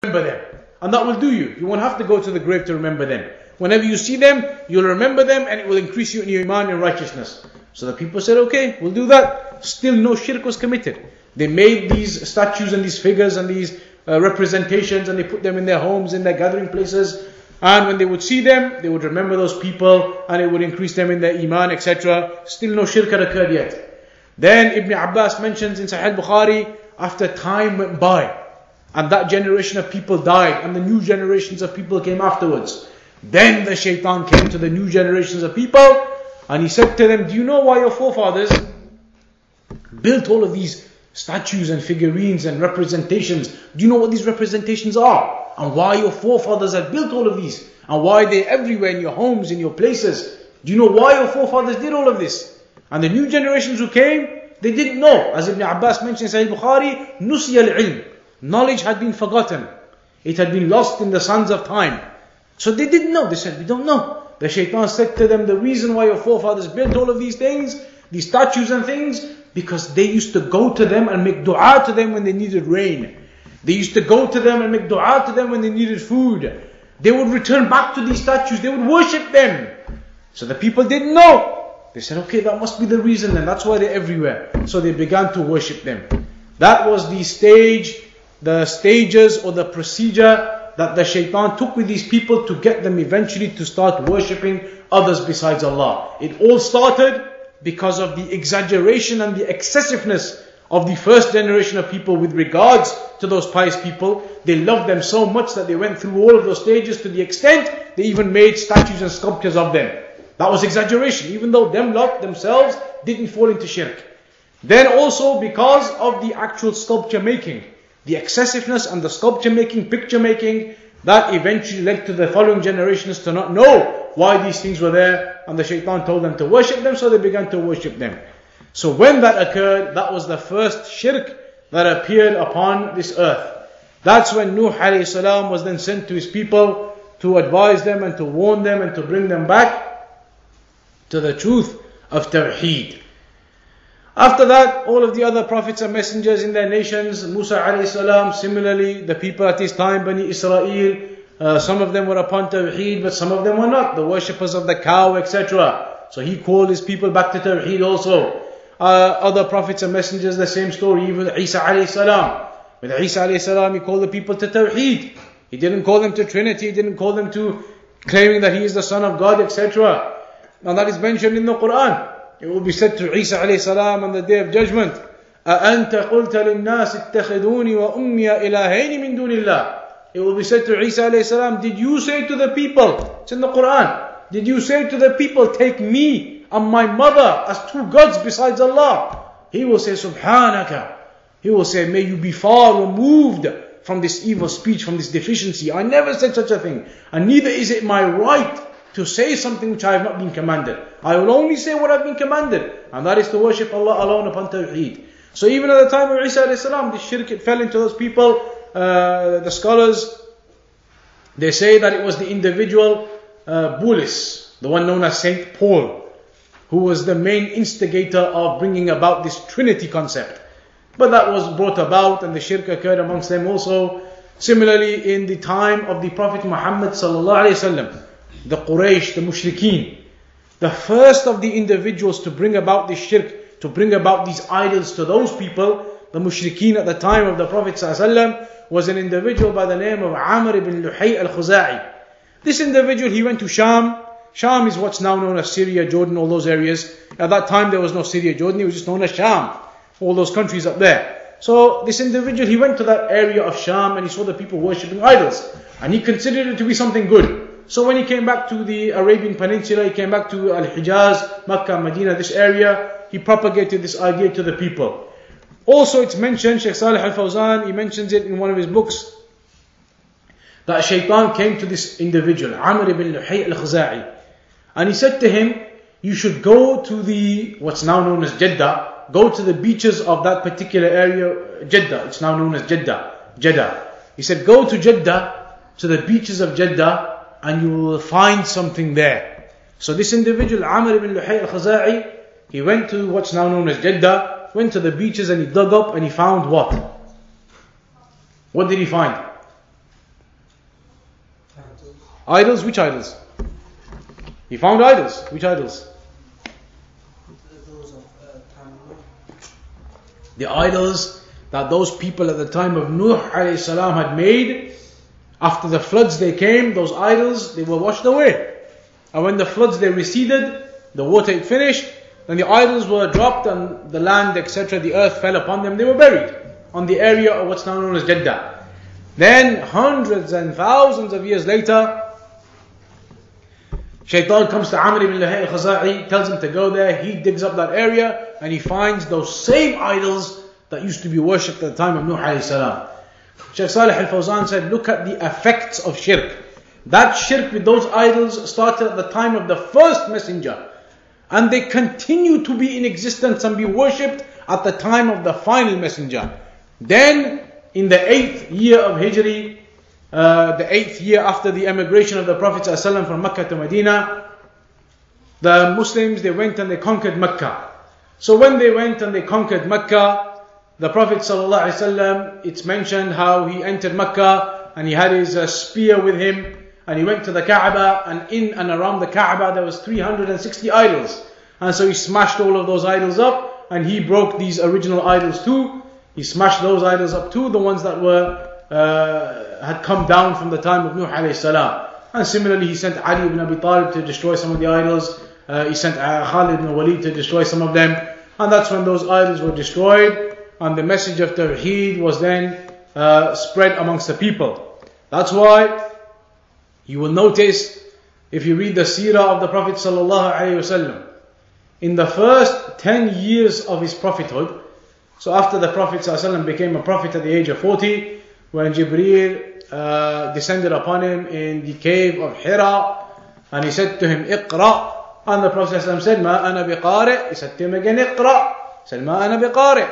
remember them. And that will do you. You won't have to go to the grave to remember them. Whenever you see them, you'll remember them and it will increase you in your iman and righteousness. So the people said, okay, we'll do that. Still no shirk was committed. They made these statues and these figures and these representations, and they put them in their homes, in their gathering places. And when they would see them, they would remember those people and it would increase them in their iman, etc. Still no shirk had occurred yet. Then Ibn Abbas mentions in Sahih Bukhari, after time went by and that generation of people died and the new generations of people came afterwards, then the shaitan came to the new generations of people and he said to them, do you know why your forefathers built all of these statues and figurines and representations? Do you know what these representations are? And why your forefathers have built all of these? And why they're everywhere in your homes, in your places? Do you know why your forefathers did all of this? And the new generations who came, they didn't know. As Ibn Abbas mentioned in Sahih Bukhari, نُسِيَ الْعِلْمِ, knowledge had been forgotten. It had been lost in the sands of time. So they didn't know. They said, we don't know. The shaitan said to them, the reason why your forefathers built all of these things, these statues and things, because they used to go to them and make dua to them when they needed rain. They used to go to them and make dua to them when they needed food. They would return back to these statues. They would worship them. So the people didn't know. They said, okay, that must be the reason then. That's why they're everywhere. So they began to worship them. That was the stages or the procedure that the shaitan took with these people to get them eventually to start worshipping others besides Allah. It all started because of the exaggeration and the excessiveness of the first generation of people with regards to those pious people. They loved them so much that they went through all of those stages to the extent they even made statues and sculptures of them. That was exaggeration, even though them lot themselves didn't fall into shirk. Then also because of the actual sculpture making, the excessiveness and the sculpture making, picture making, that eventually led to the following generations to not know why these things were there, and the shaitan told them to worship them, so they began to worship them. So when that occurred, that was the first shirk that appeared upon this earth. That's when Nuh alayhi salam was then sent to his people to advise them and to warn them and to bring them back to the truth of Tawheed. After that, all of the other prophets and messengers in their nations, Musa alayhi salam, similarly, the people at his time, Bani Israel, some of them were upon Tawheed, but some of them were not, the worshippers of the cow, etc. So he called his people back to Tawheed also. Other prophets and messengers, the same story, even Isa alayhi salam. With Isa alayhi salam, he called the people to Tawheed. He didn't call them to Trinity, he didn't call them to claiming that he is the Son of God, etc. And that is mentioned in the Quran. It will be said to Isa alayhi salam on the day of judgment, أَأَنْتَ قُلْتَ لِلنَّاسِ اتَّخِذُونِي وَأُمِّيَ إِلَهَيْنِ مِن دُونِ اللَّهِ. It will be said to Isa alayhi salam, did you say to the people, it's in the Quran, did you say to the people, take me and my mother as two gods besides Allah? He will say, Subhanaka. He will say, may you be far removed from this evil speech, from this deficiency. I never said such a thing. And neither is it my right to say something which I have not been commanded. I will only say what I've been commanded, and that is to worship Allah alone upon Tawheed. So even at the time of Isa alayhi salam, this shirk, it fell into those people. The scholars, they say that it was the individual Bullis, the one known as Saint Paul, who was the main instigator of bringing about this Trinity concept. But that was brought about, and the shirk occurred amongst them also. Similarly, in the time of the Prophet Muhammad sallallahu alaihi wasallam, the Quraysh, the Mushrikeen, the first of the individuals to bring about this shirk, to bring about these idols to those people, the Mushrikeen at the time of the Prophet ﷺ, was an individual by the name of Amr ibn Luhay al-Khuza'i. This individual, he went to Sham. Sham is what's now known as Syria, Jordan, all those areas. At that time there was no Syria, Jordan, it was just known as Sham, all those countries up there. So this individual, he went to that area of Sham and he saw the people worshipping idols. And he considered it to be something good. So when he came back to the Arabian Peninsula, he came back to Al-Hijaz, Makkah, Medina, this area, he propagated this idea to the people. Also it's mentioned, Shaykh Salih al-Fawzan, he mentions it in one of his books, that Shaitan came to this individual, Amr ibn Luhay al-Khuza'i, and he said to him, you should go to the, what's now known as Jeddah, go to the beaches of that particular area, Jeddah, it's now known as Jeddah. He said, go to Jeddah, to the beaches of Jeddah, and you will find something there. So this individual, Amr ibn Luhay al-Khuza'i, he went to what's now known as Jeddah, went to the beaches and he dug up and he found what? What did he find? Idols, which idols? He found idols. Which idols? The idols that those people at the time of Nuh alayhi salam had made. After the floods they came, those idols, they were washed away. And when the floods they receded, the water it finished, then the idols were dropped and the land, etc., the earth fell upon them, they were buried on the area of what's now known as Jeddah. Then hundreds and thousands of years later, Shaitan comes to Amr ibn Luhay al-Khaza'i, tells him to go there, he digs up that area and he finds those same idols that used to be worshipped at the time of Nuh alayhi salam. Shaykh Salih al-Fawzan said, look at the effects of shirk. That shirk with those idols started at the time of the first messenger. And they continue to be in existence and be worshipped at the time of the final messenger. Then, in the 8th year of Hijri, the 8th year after the emigration of the Prophet ﷺ from Mecca to Medina, the Muslims, they went and they conquered Mecca. So when they went and they conquered Mecca, the Prophet ﷺ, it's mentioned how he entered Mecca and he had his spear with him and he went to the Kaaba, and in and around the Kaaba there was 360 idols. And so he smashed all of those idols up and he broke these original idols too. He smashed those idols up too, the ones that were had come down from the time of Nuh alayhi salam. And similarly he sent Ali ibn Abi Talib to destroy some of the idols. He sent Khalid ibn Walid to destroy some of them. And that's when those idols were destroyed. And the message of Tawheed was then spread amongst the people. That's why you will notice, if you read the seerah of the Prophet ﷺ, in the first 10 years of his prophethood, so after the Prophet ﷺ became a prophet at the age of 40, when Jibreel descended upon him in the cave of Hira, and he said to him, Iqra, and the Prophet ﷺ said, Ma ana biqari', he said to him again, Iqra, he said, Ma ana biqari'.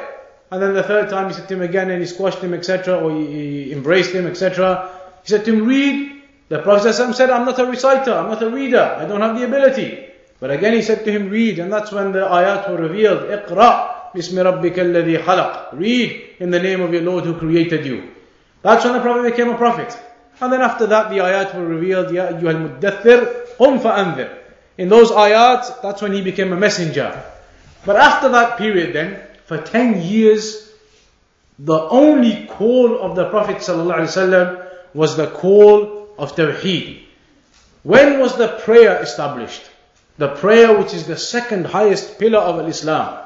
And then the third time he said to him again, and he squashed him, etc., or he embraced him, etc. He said to him, read. The Prophet ﷺ said, I'm not a reciter, I'm not a reader, I don't have the ability. But again he said to him, read. And that's when the ayat were revealed. Iqra bismi rabbika alladhi khalaq. Read in the name of your Lord who created you. That's when the Prophet became a prophet. And then after that the ayat were revealed. Ya ayyuhal muddathir, qum fa'anzir. In those ayats, that's when he became a messenger. But after that period then, for 10 years, the only call of the Prophet ﷺ was the call of Tawheed. When was the prayer established? The prayer, which is the second highest pillar of Islam.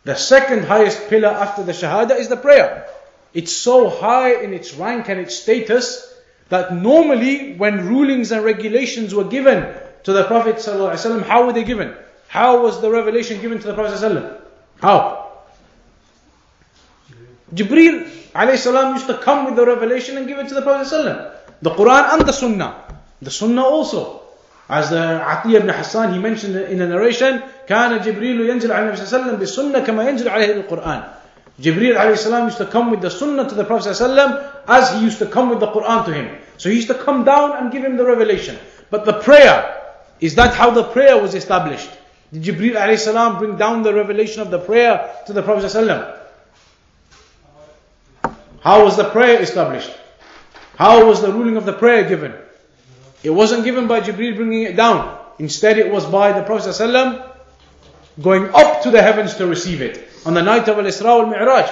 The second highest pillar after the Shahada is the prayer. It's so high in its rank and its status that normally when rulings and regulations were given to the Prophet ﷺ, how were they given? How was the revelation given to the Prophet ﷺ? How? Jibreel alayhi salam used to come with the revelation and give it to the Prophet ﷺ. The Quran and the Sunnah. The Sunnah also. As the Atiyah ibn Hassan, he mentioned in a narration, كان جبريل ينزل على النبي صلى الله عليه وسلم بالسنة كما ينزل عليه القرآن. Jibreel alayhi salam used to come with the Sunnah to the Prophet ﷺ as he used to come with the Quran to him. So he used to come down and give him the revelation. But the prayer, is that how the prayer was established? Did Jibreel alayhi salam bring down the revelation of the prayer to the Prophet ﷺ? How was the prayer established? How was the ruling of the prayer given? It wasn't given by Jibreel bringing it down. Instead it was by the Prophet ﷺ going up to the heavens to receive it. On the night of Al-Isra wal-Mi'raj.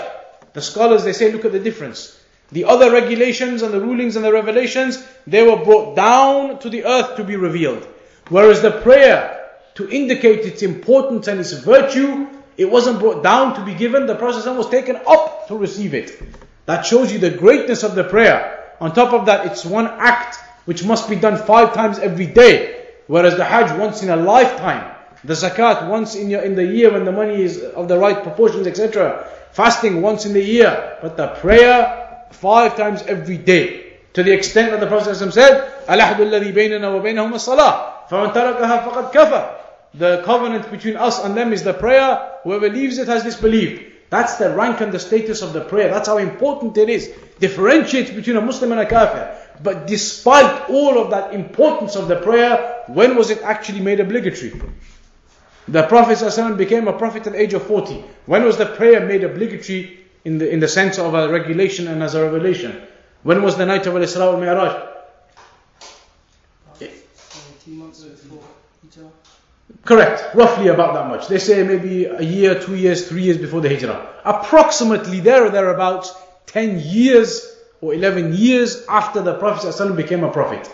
The scholars, they say, look at the difference. The other regulations and the rulings and the revelations, they were brought down to the earth to be revealed. Whereas the prayer, to indicate its importance and its virtue, it wasn't brought down to be given. The Prophet ﷺ was taken up to receive it. That shows you the greatness of the prayer. On top of that, it's one act which must be done 5 times every day. Whereas the Hajj once in a lifetime. The zakat once in the year when the money is of the right proportions, etc. Fasting once in the year. But the prayer 5 times every day. To the extent that the Prophet ﷺ said, الْأَحْدُ الَّذِي بَيْنَنَا وَبَيْنَهُمَ الصَّلَاةِ فَمَنْ تَرَكَهَا فَقَدْ كَفَرَ. The covenant between us and them is the prayer. Whoever leaves it has disbelieved. That's the rank and the status of the prayer. That's how important it is. Differentiates between a Muslim and a kafir. But despite all of that importance of the prayer, when was it actually made obligatory? The Prophet ﷺ became a prophet at the age of 40. When was the prayer made obligatory in the sense of a regulation and as a revelation? When was the night of Al-Isra wal-Mi'raj? 18 months before Hijrah? Correct, roughly about that much. They say maybe a year, 2 years, 3 years before the Hijrah. Approximately there or thereabouts, 10 years or 11 years after the Prophet ﷺ became a prophet.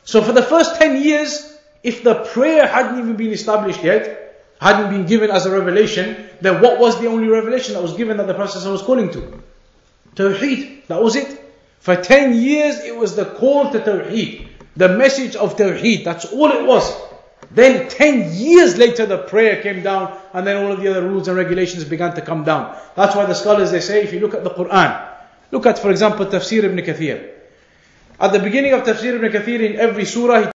So for the first 10 years, if the prayer hadn't even been established yet, hadn't been given as a revelation, then what was the only revelation that was given that the Prophet ﷺ was calling to? Tawheed, that was it. For 10 years it was the call to Tawheed, the message of Tawheed, that's all it was. Then 10 years later the prayer came down, and then all of the other rules and regulations began to come down. That's why the scholars, they say, if you look at the Quran, look at, for example, Tafsir ibn Kathir. At the beginning of Tafsir ibn Kathir, in every surah,